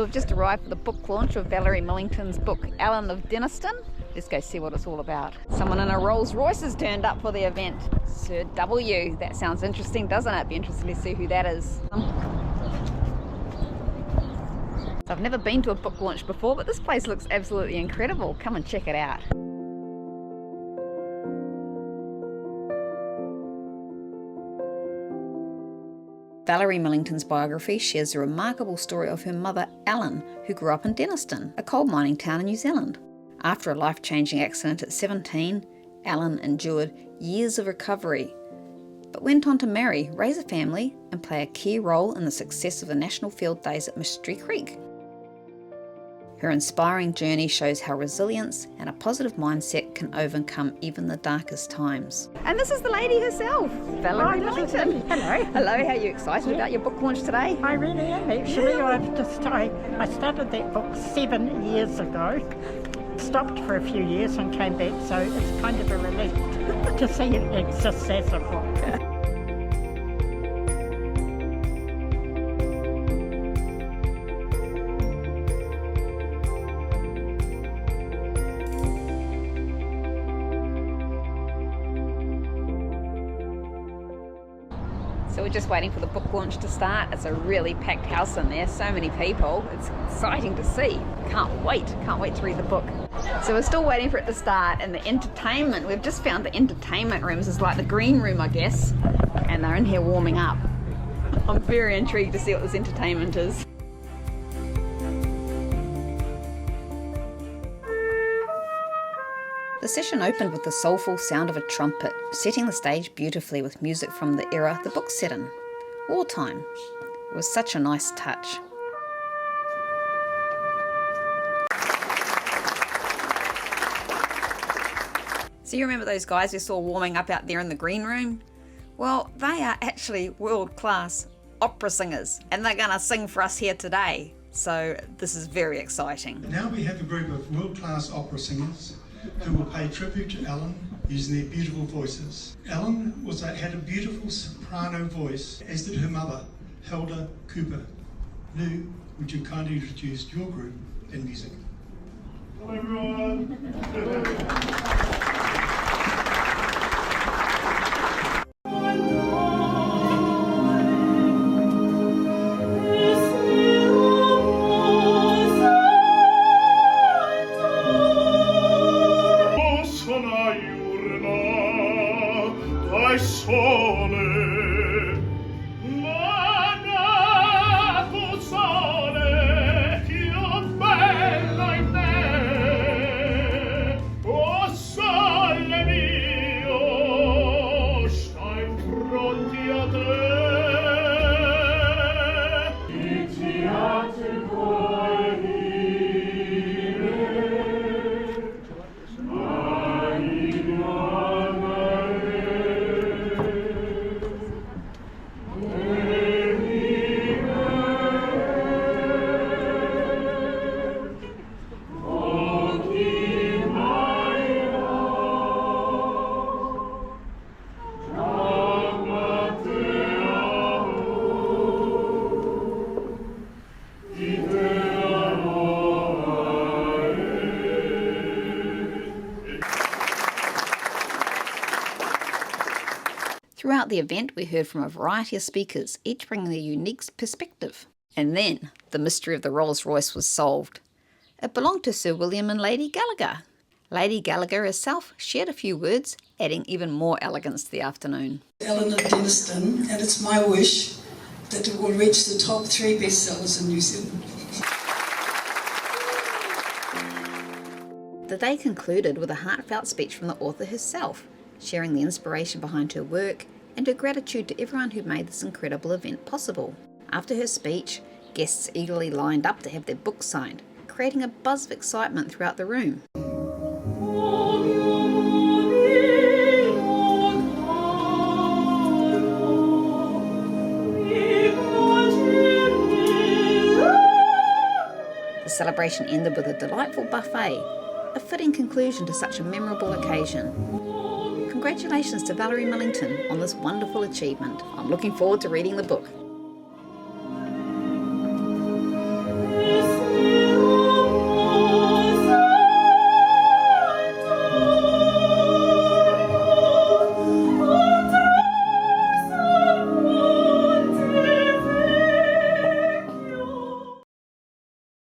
So we've just arrived for the book launch of Valerie Millington's book, Ellen of Denniston. Let's go see what it's all about. Someone in a Rolls Royce has turned up for the event. Sir W. That sounds interesting, doesn't it? Be interesting to see who that is. I've never been to a book launch before, but this place looks absolutely incredible. Come and check it out. Valerie Millington's biography shares the remarkable story of her mother, Ellen, who grew up in Denniston, a coal mining town in New Zealand. After a life-changing accident at 17, Ellen endured years of recovery, but went on to marry, raise a family, and play a key role in the success of the National Field Days at Mystery Creek. Her inspiring journey shows how resilience and a positive mindset can overcome even the darkest times. And this is the lady herself, Valerie Millington. Hello. Hello, how are you excited about your book launch today? I really am actually. I started that book 7 years ago. Stopped for a few years and came back, so it's kind of a relief to see it exists as a book. So we're just waiting for the book launch to start. It's a really packed house in there, so many people. It's exciting to see. Can't wait to read the book. So we're still waiting for it to start, and the entertainment, we've just found the entertainment rooms is like the green room, I guess, and they're in here warming up. I'm very intrigued to see what this entertainment is. The session opened with the soulful sound of a trumpet, setting the stage beautifully with music from the era the book's set in, wartime. It was such a nice touch. So you remember those guys we saw warming up out there in the green room? Well, they are actually world-class opera singers, and they're going to sing for us here today. So this is very exciting. Now we have a group of world-class opera singers who will pay tribute to Ellen using their beautiful voices. Ellen had a beautiful soprano voice, as did her mother, Hilda Cooper. Lou, would you kindly introduce your group in music? Hello everyone! Throughout the event, we heard from a variety of speakers, each bringing their unique perspective. And then, the mystery of the Rolls Royce was solved. It belonged to Sir William and Lady Gallagher. Lady Gallagher herself shared a few words, adding even more elegance to the afternoon. Ellen of Denniston, and it's my wish that it will reach the top 3 bestsellers in New Zealand. The day concluded with a heartfelt speech from the author herself, sharing the inspiration behind her work and her gratitude to everyone who made this incredible event possible. After her speech, guests eagerly lined up to have their books signed, creating a buzz of excitement throughout the room. The celebration ended with a delightful buffet, a fitting conclusion to such a memorable occasion. Congratulations to Valerie Millington on this wonderful achievement. I'm looking forward to reading the book.